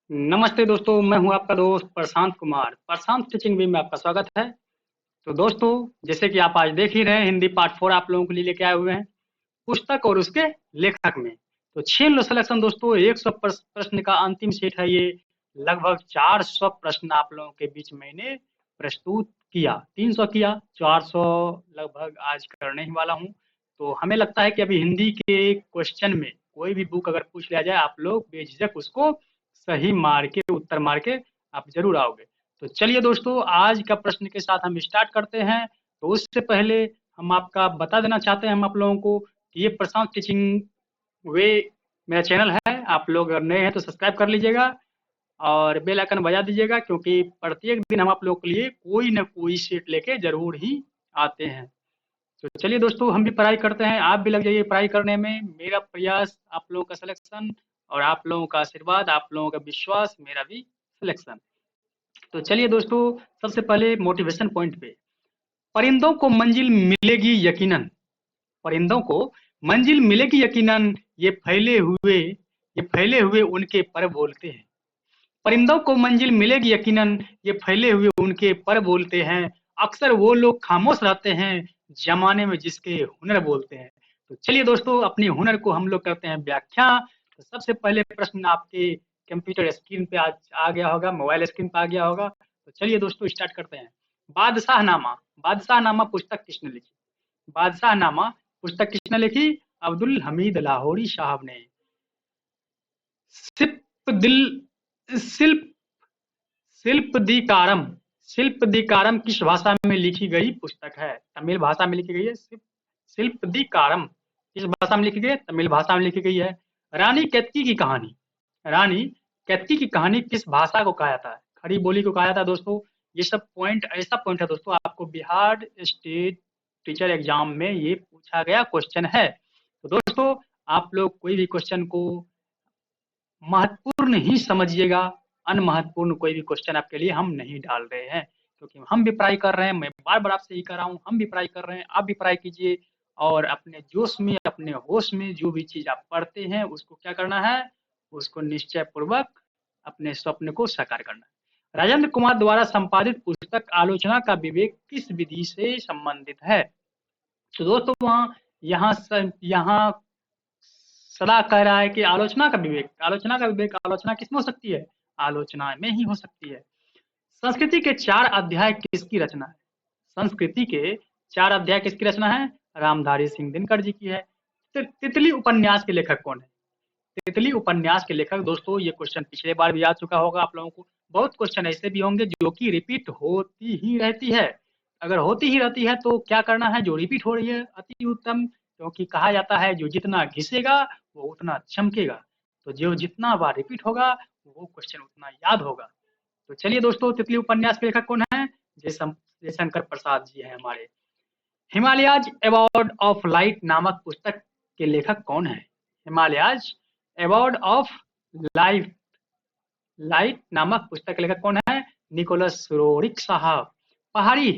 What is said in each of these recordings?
नमस्ते दोस्तों, मैं हूं आपका दोस्त प्रशांत कुमार। प्रशांत टीचिंग वे में आपका स्वागत है। तो दोस्तों, जैसे कि आप आज देख ही रहे हैं, हिंदी पार्ट 4 आप लोगों के लिए लेके आए हुए हैं, पुस्तक और उसके लेखक में। तो 6 सिलेक्शन दोस्तों, 100 प्रश्न का अंतिम सेट है ये। लगभग 400 प्रश्न आप लोगों के बीच मैंने प्रस्तुत किया। 300 किया, 400 लगभग आज करने ही वाला हूँ। तो हमें लगता है कि अभी हिंदी के क्वेश्चन में कोई भी बुक अगर पूछ लिया जाए, आप लोग बेझिझक उसको सही मार के, उत्तर मार के आप जरूर आओगे। तो चलिए दोस्तों, आज का प्रश्न के साथ हम स्टार्ट करते हैं। तो उससे पहले हम आपका बता देना चाहते हैं हम आप लोगों को कि ये प्रशांत टीचिंग वे मेरा चैनल है। आप लोग अगर नए हैं तो सब्सक्राइब कर लीजिएगा और बेल आइकन बजा दीजिएगा, क्योंकि प्रत्येक दिन हम आप लोगों के लिए कोई ना कोई सेट लेके जरूर ही आते हैं। तो चलिए दोस्तों, हम भी पढ़ाई करते हैं, आप भी लग जाइए पढ़ाई करने में। मेरा प्रयास आप लोगों का सिलेक्शन, और आप लोगों का आशीर्वाद, आप लोगों का विश्वास, मेरा भी सिलेक्शन। तो चलिए दोस्तों, सबसे पहले मोटिवेशन पॉइंट पे। परिंदों को मंजिल मिलेगी यकीनन, परिंदों को मंजिल मिलेगी यकीनन, ये फैले हुए उनके पर बोलते हैं। परिंदों को मंजिल मिलेगी यकीनन, ये फैले हुए उनके पर बोलते हैं। अक्सर वो लोग खामोश रहते हैं, जमाने में जिसके हुनर बोलते हैं। तो चलिए दोस्तों, अपनी हुनर को हम लोग करते हैं व्याख्या। तो सबसे पहले प्रश्न आपके कंप्यूटर स्क्रीन पे आज आ गया होगा, मोबाइल स्क्रीन पे आ गया होगा। तो चलिए दोस्तों, स्टार्ट करते हैं। बादशाहनामा, बादशाहनामा पुस्तक किसने लिखी? बादशाहनामा पुस्तक किसने लिखी? अब्दुल हमीद लाहौरी साहब ने। सिप दिल शिल्प शिल्पदीकारम, शिल्पदीकारम किस भाषा में लिखी गई पुस्तक है? तमिल भाषा में लिखी गई है। शिल्पदीकारम किस भाषा में लिखी गई है? तमिल भाषा में लिखी गई है। रानी केतकी की कहानी, रानी केतकी की कहानी किस भाषा को कहा जाता है? खड़ी बोली को कहा जाता है दोस्तों। ये सब पॉइंट ऐसा पॉइंट है दोस्तों, आपको बिहार स्टेट टीचर एग्जाम में ये पूछा गया क्वेश्चन है। तो दोस्तों, आप लोग कोई भी क्वेश्चन को महत्वपूर्ण ही समझिएगा, अनमहत्वपूर्ण कोई भी क्वेश्चन आपके लिए हम नहीं डाल रहे हैं, क्योंकि हम भी पढ़ाई कर रहे हैं। मैं बार बार आपसे यही कर रहा हूँ, हम भी पढ़ाई कर रहे हैं, आप भी पढ़ाई कीजिए। और अपने जोश में, अपने होश में जो भी चीज आप पढ़ते हैं उसको क्या करना है? उसको निश्चय पूर्वक अपने स्वप्न को साकार करना है। राजेंद्र कुमार द्वारा संपादित पुस्तक आलोचना का विवेक किस विधि से संबंधित है? तो दोस्तों, यहाँ सलाह कह रहा है कि आलोचना का विवेक, आलोचना का विवेक, आलोचना किसमें हो सकती है? आलोचना में ही हो सकती है। संस्कृति के 4 अध्याय किसकी रचना है? संस्कृति के 4 अध्याय किसकी रचना है? रामधारी सिंह दिनकर जी की है। तितली उपन्यास के लेखक कौन है? तितली उपन्यास के लेखक दोस्तों, ये क्वेश्चन पिछले बार भी आ चुका होगा आप लोगों को। बहुत क्वेश्चन ऐसे भी होंगे जो कि रिपीट होती ही रहती है। अगर होती ही रहती है तो क्या करना है? जो रिपीट हो रही है अति उत्तम, क्योंकि कहा जाता है जो जितना घिसेगा वो उतना चमकेगा। तो जो जितना बार रिपीट होगा वो क्वेश्चन उतना याद होगा। तो चलिए दोस्तों, तितली उपन्यास के लेखक कौन है? जयशंकर प्रसाद जी हैं हमारे। हिमालयाज अवार्ड ऑफ लाइट नामक पुस्तक के लेखक कौन है? Himalayas award of life light नामक पुस्तक के लेखक कौन है? निकोलस रोरिक साहब। पहाड़ी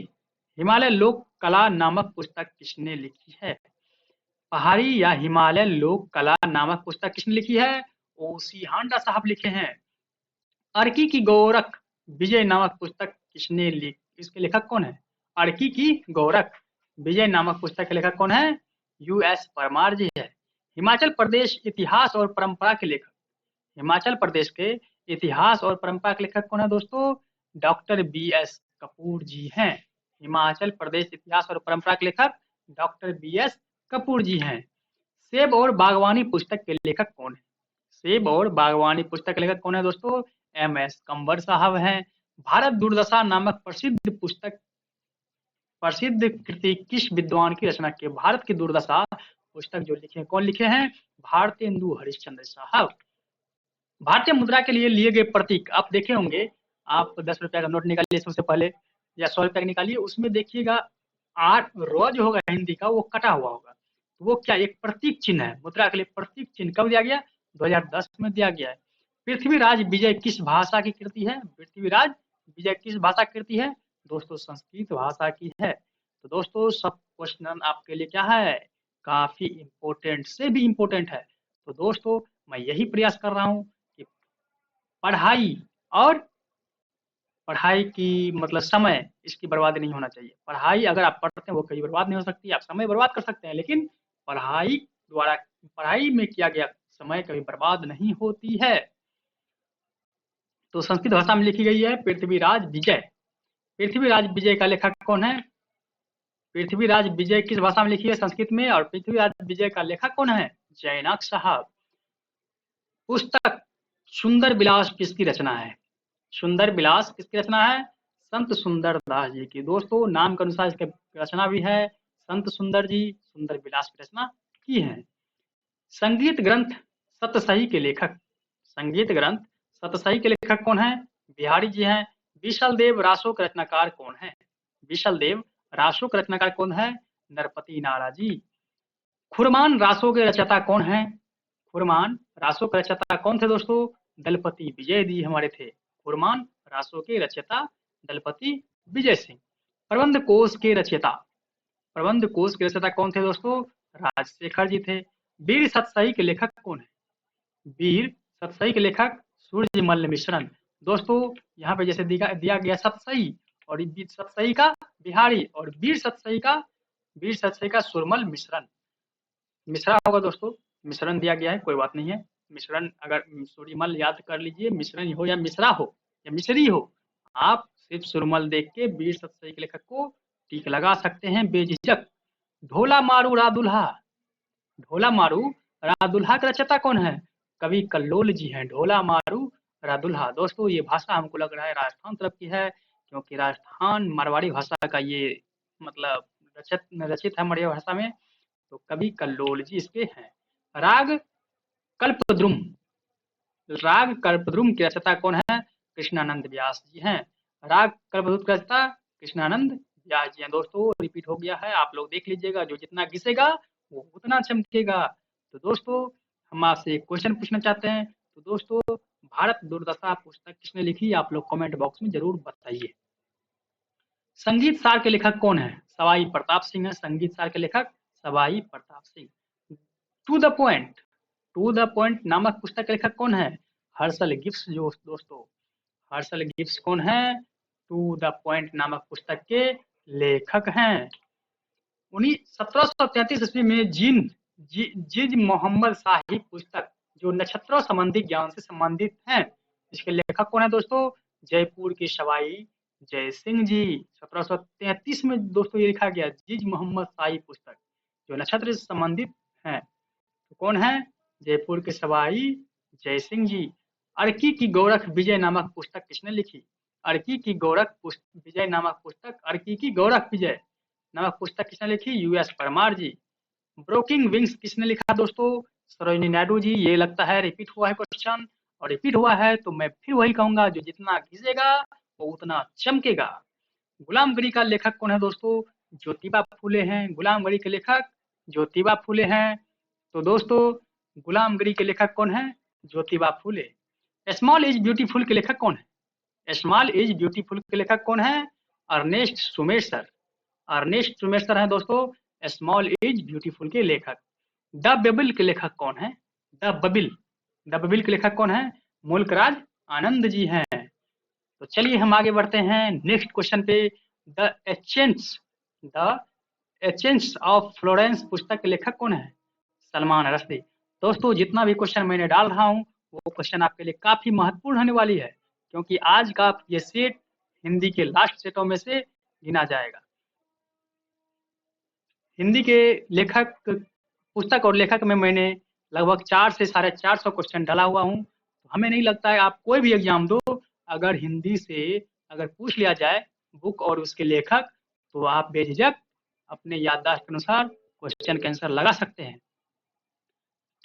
हिमालय लोक कला नामक पुस्तक किसने लिखी है? पहाड़ी या हिमालय लोक कला नामक पुस्तक किसने लिखी है? ओसी हांडा साहब लिखे हैं। अर्की की गौरख विजय नामक पुस्तक किसने लिखी? इसके लेखक कौन है? अर्की की गौरख विजय नामक पुस्तक के लेखक कौन है? यूएस परमार जी है। हिमाचल प्रदेश इतिहास और परंपरा के लेखक, हिमाचल प्रदेश के इतिहास और परंपरा के लेखक कौन है दोस्तों? डॉक्टर बी एस कपूर जी हैं। हिमाचल प्रदेश इतिहास और परंपरा के लेखक डॉक्टर बी एस कपूर जी हैं। सेब और बागवानी पुस्तक के लेखक कौन है? सेब और बागवानी पुस्तक के लेखक कौन है दोस्तों? एम एस कंवर साहब हैं। भारत दुर्दशा नामक प्रसिद्ध कृति किस विद्वान की रचना की है? भारत की दुर्दशा पुस्तक जो लिखे, कौन लिखे हैं? भारतेंदु हरिश्चंद्र साहब। भारतीय मुद्रा के लिए लिए गए प्रतीक आप देखे होंगे। आप 10 रुपया का नोट निकालिए सबसे पहले, या 100 रुपया का निकालिए, उसमें देखिएगा आठ र जो होगा हिंदी का वो कटा हुआ होगा। तो वो क्या, एक प्रतीक चिन्ह है। मुद्रा के लिए प्रतीक चिन्ह कब दिया गया? 2010 में दिया गया है। पृथ्वीराज विजय किस भाषा की कृति है? पृथ्वीराज विजय किस भाषा की कृति है? दोस्तों, संस्कृत भाषा की है। तो दोस्तों, सब क्वेश्चन आपके लिए क्या है? काफी इंपॉर्टेंट से भी इंपॉर्टेंट है। तो दोस्तों, मैं यही प्रयास कर रहा हूँ कि पढ़ाई और पढ़ाई की मतलब समय इसकी बर्बादी नहीं होना चाहिए। पढ़ाई अगर आप पढ़ते हैं वो कभी बर्बाद नहीं हो सकती, आप समय बर्बाद कर सकते हैं, लेकिन पढ़ाई द्वारा पढ़ाई में किया गया समय कभी बर्बाद नहीं होती है। तो संस्कृत भाषा में लिखी गई है पृथ्वीराज विजय। पृथ्वीराज विजय का लेखक कौन है? पृथ्वीराज विजय किस भाषा में लिखी है? संस्कृत में। और पृथ्वीराज विजय का लेखक कौन है? जैनाक साहब। पुस्तक सुंदर विलास किसकी रचना है? सुंदर विलास किसकी रचना है? संत सुंदर दास जी की। दोस्तों नाम के अनुसार इसकी रचना भी है। संत सुंदर जी सुंदर विलास की रचना की है। संगीत ग्रंथ सतसही के लेखक। संगीत ग्रंथ सतसही के लेखक कौन है? बिहारी जी हैं। विशल देव रासो के रचनाकार कौन है? विशल देव रासो के रचनाकार कौन है? नरपति नारा जी। खुरमान रासो के रचयिता कौन है? खुरमान रासो के रचयिता कौन थे दोस्तों? दलपति विजय जी हमारे थे। खुरमान रासो के रचयिता दलपति विजय सिंह। प्रबंध कोश के रचयिता, प्रबंध कोश के रचयिता कौन थे दोस्तों? राजशेखर जी थे। वीर सतसही के लेखक कौन है? वीर सतसही के लेखक सूर्यमल्ल मिश्रण। दोस्तों यहाँ पे जैसे दिया गया सतसही, और सतसही का बिहारी, और वीर सतसही का सुरमल मिश्रण। मिश्रा होगा दोस्तों, मिश्रण दिया गया है, कोई बात नहीं है। मिश्रण अगर सूर्यमल याद कर लीजिए, मिश्रण हो या मिश्रा हो या मिश्री हो, आप सिर्फ सुरमल देख के वीर सतसही के लेखक को टिक लगा सकते हैं बेझिझक। ढोला मारू रादुल्हा, ढोला मारू रादुल्हा का रचयिता कौन है? कवि कल्लोल जी हैं। ढोला मारू रादुल्हा। दोस्तों ये भाषा हमको लग रहा है राजस्थान तरफ की है, क्योंकि राजस्थान मारवाड़ी भाषा का ये मतलब रचित है मड़िया भाषा में। तो कवि कल्लोल जी इसके हैं। राग कल्पद्रुम, राग कल्पद्रुम की रचयिता कौन है? कृष्णानंद व्यास जी हैं। राग कल्पद्रुम की रचयिता कृष्णानंद व्यास जी हैं। दोस्तों रिपीट हो गया है, आप लोग देख लीजिएगा, जो जितना घिसेगा वो उतना चमकेगा। तो दोस्तों हम आपसे एक क्वेश्चन पूछना चाहते हैं। तो दोस्तों भारत दुर्दशा पुस्तक किसने लिखी? आप लोग कमेंट बॉक्स में जरूर बताइए। संगीत सार के लेखक कौन है? सवाई प्रताप सिंह है। संगीत सार के लेखक Sawai Pratap Singh. To the point, to the point नामक पुस्तक के लेखक कौन है? Herschelle Gibbs. जो दोस्तों हर्षल गिब्स कौन है? टू द पॉइंट नामक पुस्तक के लेखक हैं। 1733 ईस्वी में जिज मोहम्मद साहिब पुस्तक, जो नक्षत्रों संबंधी ज्ञान से संबंधित है, इसके लेखक कौन है दोस्तों? जयपुर के सवाई जय सिंह जी। 1733 में दोस्तों ये लिखा गया जिज मोहम्मद साहिब पुस्तक, जो नक्षत्र से संबंधित है। तो कौन है? जयपुर के सवाई जय सिंह जी। अर्की की गोरख विजय नामक पुस्तक किसने लिखी? अर्की की गोरख विजय नामक पुस्तक, अर्की की गोरख विजय नामक पुस्तक किसने लिखी? यूएस परमार जी। ब्रोकिंग विंग्स किसने लिखा दोस्तों? सरोजिनी नायडू जी। ये लगता है रिपीट हुआ है क्वेश्चन, और रिपीट हुआ है तो मैं फिर वही कहूंगा, जो जितना घिसेगा वो उतना चमकेगा। गुलामगिरी का लेखक कौन है दोस्तों? ज्योतिबा फूले हैं। गुलामगिरी के लेखक ज्योतिबा फूले हैं। तो दोस्तों गुलामगिरी के लेखक कौन है? Jyotiba Phule. Small is beautiful के लेखक कौन है? स्मॉल इज ब्यूटीफुल के लेखक कौन है? अर्नेस्ट सुमेर। अर्नेस्ट सुमेर है दोस्तों स्मॉल इज ब्यूटीफुल के लेखक। द बेबिल के लेखक कौन है? द बबिल, द बबिल के लेखक कौन है? मुल्कराज आनंद जी हैं। तो चलिए हम आगे बढ़ते हैं नेक्स्ट क्वेश्चन पे। द एचेंट्स ऑफ फ्लोरेंस पुस्तक के लेखक कौन है? सलमान रश्दी। दोस्तों जितना भी क्वेश्चन मैंने डाल रहा हूँ वो क्वेश्चन आपके लिए काफी महत्वपूर्ण होने वाली है, क्योंकि आज का ये सेट हिंदी के लास्ट सेटों में से गिना जाएगा। हिंदी के लेखक पुस्तक और लेखक में मैंने लगभग 4 से 450 क्वेश्चन डाला हुआ हूँ। तो हमें नहीं लगता है आप कोई भी एग्जाम दो, अगर हिंदी से अगर पूछ लिया जाए बुक और उसके लेखक, तो आप बेझिझक अपने याददाश्त के अनुसार क्वेश्चन का आंसर लगा सकते हैं।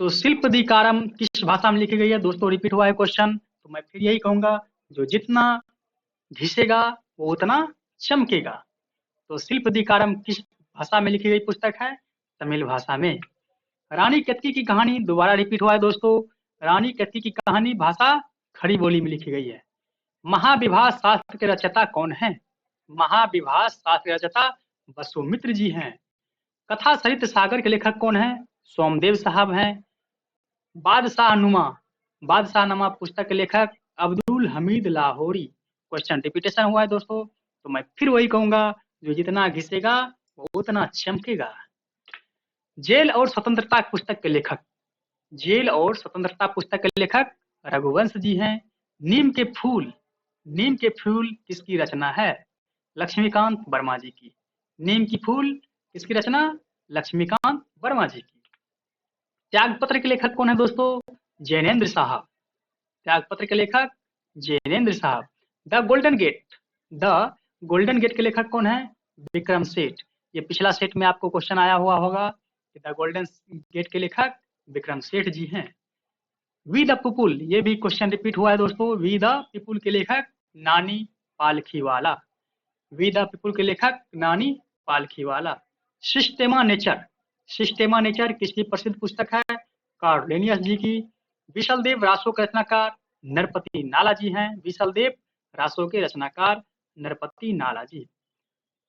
तो शिल्पदिकारम किस भाषा में लिखी गई है? दोस्तों रिपीट हुआ है क्वेश्चन, तो मैं फिर यही कहूंगा, जो जितना घिसेगा वो उतना चमकेगा। तो शिल्पदिकारम किस भाषा में लिखी गई पुस्तक है? तमिल भाषा में। रानी केतकी की कहानी दोबारा रिपीट हुआ है दोस्तों। रानी केतकी की कहानी भाषा खड़ी बोली में लिखी गई है। महाविवाह शास्त्र के रचयिता कौन है? महाविवाह शास्त्र के रचयिता वसुमित्र जी हैं। कथा सहित सागर के लेखक कौन है? सोमदेव साहब हैं। बादशाह नुमा पुस्तक के लेखक अब्दुल हमीद लाहौरी। क्वेश्चन रिपीटेशन हुआ है दोस्तों, तो मैं फिर वही कहूंगा, जो जितना घिसेगा वो उतना चमकेगा। जेल और स्वतंत्रता पुस्तक के लेखक, जेल और स्वतंत्रता पुस्तक के लेखक रघुवंश जी हैं। नीम के फूल, नीम के फूल किसकी रचना है? लक्ष्मीकांत वर्मा जी की। नीम की फूल किसकी रचना? लक्ष्मीकांत वर्मा जी की। त्यागपत्र के लेखक कौन है दोस्तों? जैनेन्द्र साहब। त्यागपत्र के लेखक जैनेन्द्र साहब। The golden gate, the golden gate के लेखक कौन है? विक्रम सेठ। ये पिछला सेट में आपको क्वेश्चन आया हुआ होगा कि द गोल्डन गेट के लेखक विक्रम सेठ जी हैं। वी द पीपुल, ये भी क्वेश्चन रिपीट हुआ है दोस्तों। वी द पीपुल के लेखक नानी पालखीवाला। वी द पीपुल के लेखक नानी पालखीवाला। सिस्टेमा नेचर, सिस्टेमा नेचर किसकी प्रसिद्ध पुस्तक है? कार्ल लिनियस जी की। विशलदेव रासो के रचनाकार नरपति नाला जी हैं। विशलदेव रासो के रचनाकार नरपति नाला जी।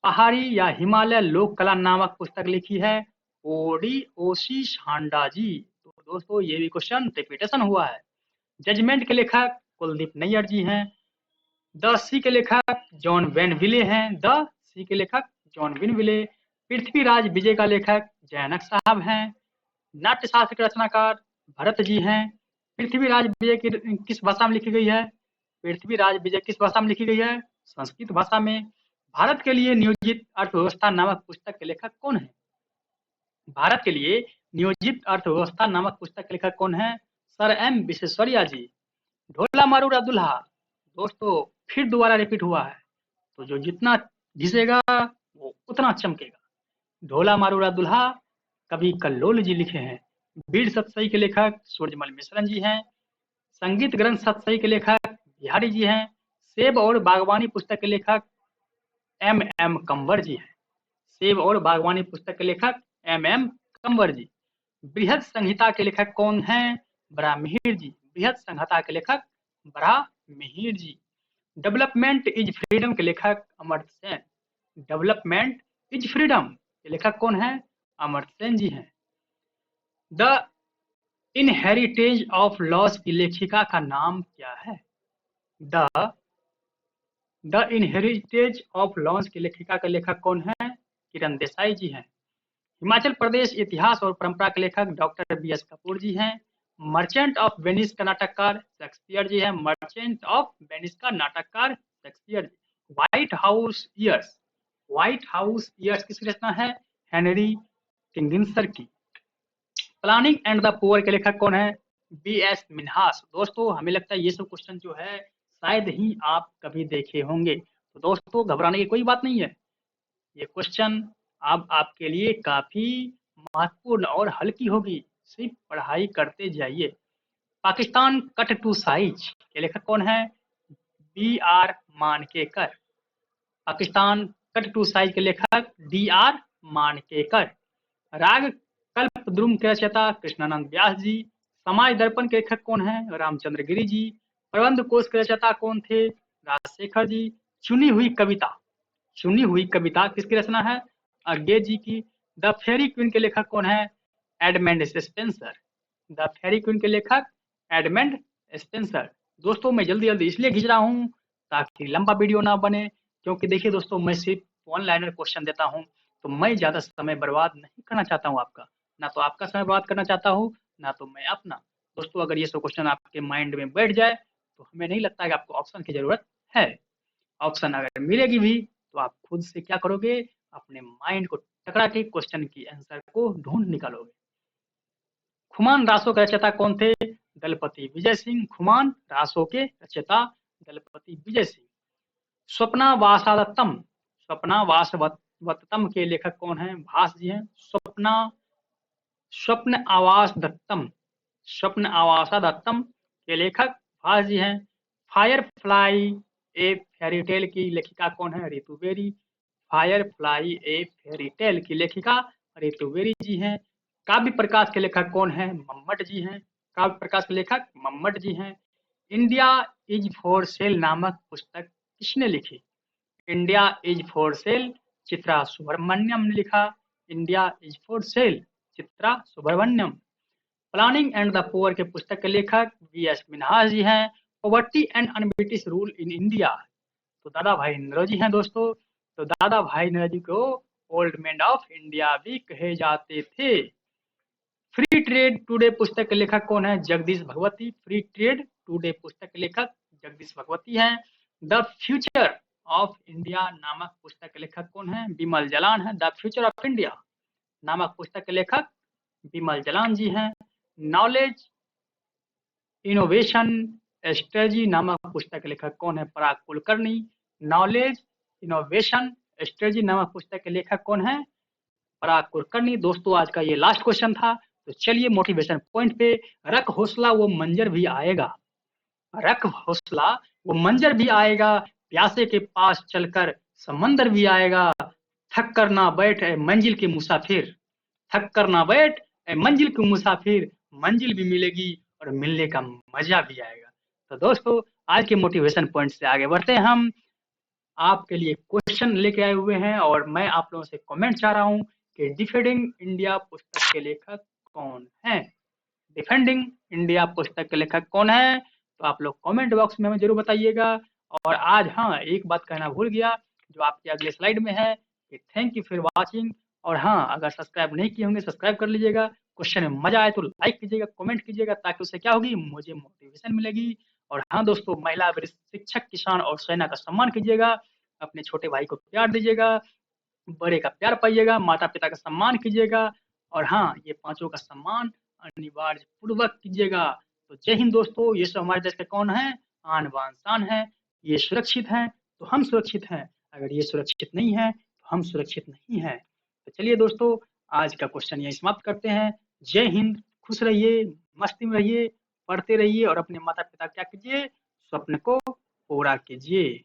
पहाड़ी या हिमालय लोक कला नामक पुस्तक लिखी है ओडी ओशी हांडा जी। तो दोस्तों ये भी क्वेश्चन रिपीटेशन हुआ है। जजमेंट के लेखक कुलदीप नैयर जी हैं। द सी के लेखक जॉन वेन विले हैं। द सी के लेखक जॉन विन विले। पृथ्वीराज विजय का लेखक जैनक साहब हैं। नाट्यशास्त्र के रचनाकार भरत जी हैं। पृथ्वीराज विजय की किस भाषा में लिखी गई है? पृथ्वीराज विजय किस भाषा में लिखी गई है? संस्कृत भाषा में। भारत के लिए नियोजित अर्थव्यवस्था नामक पुस्तक के लेखक कौन है? भारत के लिए नियोजित अर्थव्यवस्था नामक पुस्तक के लेखक कौन है? सर एम विश्वेश्वरैया जी। ढोला मारूर अब्दुल्हा, दोस्तों फिर दोबारा रिपीट हुआ है, तो जो जितना घिसेगा वो उतना चमकेगा। ढोला मारूर अब्दुल्हा कवि कल्लोल जी लिखे हैं। वीर सतसई के लेखक सूरजमल मिश्रन जी हैं। संगीत ग्रंथ सतसई के लेखक बिहारी जी हैं। सेब और बागवानी पुस्तक के लेखक एम एम कंवर जी हैं। सेब और बागवानी पुस्तक के लेखक एम एम कंवर जी। बृहद संहिता के लेखक कौन हैं? ब्राह्मीण जी। बृहद संहिता के लेखक ब्राह्मीण जी। डेवलपमेंट इज फ्रीडम के लेखक Amartya Sen. Development is freedom के लेखक कौन है? अमर्त्य सेन जी हैं। द इनहेरिटेज ऑफ लॉस की लेखिका का नाम क्या है? द द इनहेरिटेज ऑफ लॉस की लेखिका का लेखक कौन है? किरण देसाई जी हैं। हिमाचल प्रदेश इतिहास और परंपरा के लेखक डॉक्टर बी एस कपूर जी हैं। मर्चेंट ऑफ वेनिस का नाटककार शेक्सपियर जी हैं। मर्चेंट ऑफ वेनिस का नाटककार Shakespeare ji. White House years, White House years किसकी रचना है? हेनरी किंगिंसर की। प्लानिंग एंड द पुअर के लेखक कौन है? B S Minhas. दोस्तों हमें लगता है ये सब क्वेश्चन जो है शायद ही आप कभी देखे होंगे, तो दोस्तों घबराने की कोई बात नहीं है। ये क्वेश्चन अब आपके लिए काफी महत्वपूर्ण और हल्की होगी, सिर्फ पढ़ाई करते जाइए। पाकिस्तान कट टू साइज के लेखक कौन है? B R Mankekar. Pakistan cut to size के लेखक डी आर मानकेकर। राग कल्पद्रुम के रचयिता कृष्णानंद व्यास जी। समाज दर्पण के लेखक कौन है? रामचंद्र गिरी जी। प्रबंध कोश के रचयिता कौन थे? राजशेखर जी। चुनी हुई कविता, चुनी हुई कविता किसकी रचना है? अज्ञे जी की। द फेरी क्वीन के लेखक कौन है? Edmund Spenser. The Faerie Queene के लेखक एडमंड स्पेंसर। दोस्तों मैं जल्दी जल्दी इसलिए खींच रहा हूँ ताकि लंबा वीडियो ना बने, क्योंकि देखिए दोस्तों मैं सिर्फ वन लाइनर क्वेश्चन देता हूँ, तो मैं ज्यादा समय बर्बाद नहीं करना चाहता हूँ आपका, ना तो आपका समय बर्बाद करना चाहता हूँ, ना तो मैं अपना। दोस्तों अगर ये सब क्वेश्चन आपके माइंड में बैठ जाए तो हमें नहीं लगता कि आपको ऑप्शन की जरूरत है। ऑप्शन अगर मिलेगी भी तो आप खुद से क्या करोगे? अपने माइंड को टकरा के क्वेश्चन की आंसर को ढूंढ निकालोगे। खुमान रासो के रचयिता कौन थे? दलपति विजय सिंह। खुमान रासो के रचयिता दलपति विजय सिंह। स्वप्ना वासादत्तम, स्वप्ना वासवत्तम के लेखक कौन है? भास जी हैं। स्वप्ना स्वप्न आवास दत्तम, स्वप्न आवासा दत्तम के लेखक भास जी हैं। फायर फ्लाई ए फेरी टेल की लेखिका कौन है? रितु बेरी। फायर फ्लाई ए फेरी टेल की लेखिका रितु बेरी जी हैं। काव्य प्रकाश के लेखक कौन है? मम्मट जी हैं। काव्य प्रकाश के लेखक मम्मट जी हैं। इंडिया इज फॉर सेल नामक पुस्तक किसने लिखी? India is for sale Chitra Subramaniam ने लिखा। India is for sale Chitra Subramaniam. Planning and the poor के पुस्तक के लेखक वी एस मिन्हास जी हैं। Poverty and unBritish rule in India. तो दादा भाई नौरोजी हैं दोस्तों। तो दादा भाई नौरोजी को ओल्ड मैन ऑफ इंडिया भी कहे जाते थे। फ्री ट्रेड टुडे पुस्तक के लेखक कौन है? Jagdish Bhagwati. Free trade today पुस्तक के लेखक जगदीश भगवती हैं। द फ्यूचर ऑफ इंडिया नामक पुस्तक के लेखक कौन है? बिमल जलान है। द फ्यूचर ऑफ इंडिया नामक पुस्तक के लेखक बिमल जलान जी हैं। नॉलेज इनोवेशन स्ट्रेटजी नामक पुस्तक के लेखक कौन है? पराग कुलकर्णी। नॉलेज इनोवेशन स्ट्रेटजी नामक पुस्तक के लेखक कौन है? पराग कुलकर्णी। दोस्तों आज का ये लास्ट क्वेश्चन था। तो चलिए मोटिवेशन पॉइंट पे, रख हौसला वो मंजर भी आएगा। रख हौसला वो मंजर भी आएगा, प्यासे के पास चलकर समंदर भी आएगा। थक कर ना बैठ ए मंजिल के मुसाफिर, थक कर ना बैठ ए मंजिल के मुसाफिर, मंजिल भी मिलेगी और मिलने का मजा भी आएगा। तो दोस्तों आज के मोटिवेशन पॉइंट से आगे बढ़ते हैं। हम आपके लिए क्वेश्चन लेके आए हुए हैं और मैं आप लोगों से कमेंट चाह रहा हूँ कि डिफेंडिंग इंडिया पुस्तक के लेखक कौन है? डिफेंडिंग इंडिया पुस्तक के लेखक कौन है? तो आप लोग कमेंट बॉक्स में हमें जरूर बताइएगा। और आज हाँ एक बात कहना भूल गया जो आपके अगले स्लाइड में है कि थैंक यू फॉर वाचिंग। और हाँ अगर सब्सक्राइब नहीं किए होंगे सब्सक्राइब कर लीजिएगा। क्वेश्चन में मजा आए तो लाइक कीजिएगा, कमेंट कीजिएगा, ताकि उससे क्या होगी, मुझे मोटिवेशन मिलेगी। और हाँ दोस्तों, महिला वरिष्ठ शिक्षक, किसान और सेना का सम्मान कीजिएगा। अपने छोटे भाई को प्यार दीजिएगा, बड़े का प्यार पाइएगा, माता पिता का सम्मान कीजिएगा। और हाँ ये पांचों का सम्मान अनिवार्य पूर्वक कीजिएगा। तो जय हिंद दोस्तों। ये सब हमारे देश के कौन है? आन बान शान है। ये सुरक्षित है तो हम सुरक्षित हैं, अगर ये सुरक्षित नहीं है तो हम सुरक्षित नहीं है। तो चलिए दोस्तों आज का क्वेश्चन यही समाप्त करते हैं। जय हिंद, खुश रहिए, मस्ती में रहिए, पढ़ते रहिए और अपने माता पिता क्या कीजिए, स्वप्न को पूरा कीजिए।